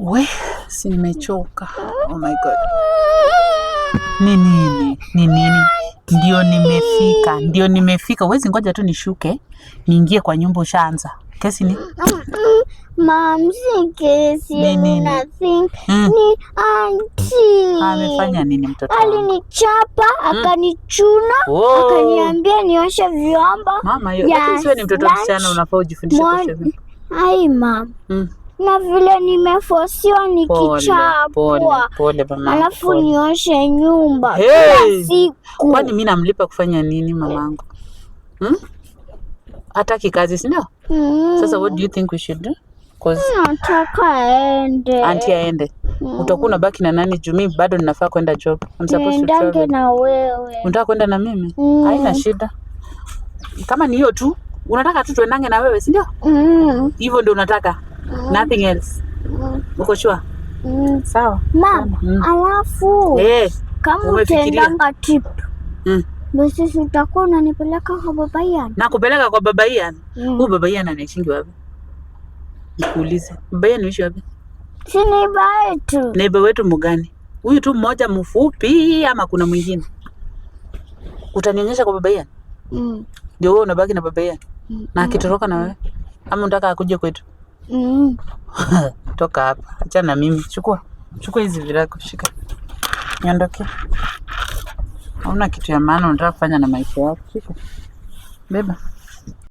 We, si nimechoka. Oh my God. Ni nini? Ndio nimefika. Huwezi ngoja tu nishuke niingie kwa nyumba ushaanza. Kesi ni? Mom, si kesi. Ni auntie. Amefanya nini mtoto? Alinichapa, akanichuna, akaniambia nioshe vyombo. Mama, wewe ni mtoto msichana, unafaa ujifundishe kuosha vyombo. Hai mom. Na vile nimefosiwa nikichapwa. Pole mama. Alafu nioshe nyumba. Siku. Kwani mimi namlipa kufanya nini mamangu? Hataki kazi, si ndio? Sasa what do you think we should do? Nataka aende. Auntie aende. Utakuwa unabaki na nani juu mimi bado ninafaa kwenda job. I'm supposed to travel. Na wewe. Unataka kwenda na mimi? Haina shida. Kama ni hiyo tu, unataka tu tuendange na wewe, si ndio? Hivyo ndio unataka. Nothing else. Uko sure? Sawa. Mama, alafu kama utaendanga trip. Basi utakuwa unanipeleka kwa baba Ian. Na kupeleka kwa baba Ian? Huyu baba Ian anaishingi wapi? Nikuulize. Baba Ian anaishi wapi? Si neighbor wetu. Neighbor wetu mgani? Huyu tu mmoja mfupi ama kuna mwingine? Utanionyesha kwa baba Ian? Ndio wewe unabaki na baba Ian? Na akitoroka na wewe? Ama unataka akuje kwetu? Toka hapa. Acha na mimi. Chukua hizi virako, shika. Niondoke. Hauna kitu ya maana unataka kufanya na maisha yako. Shika. Beba.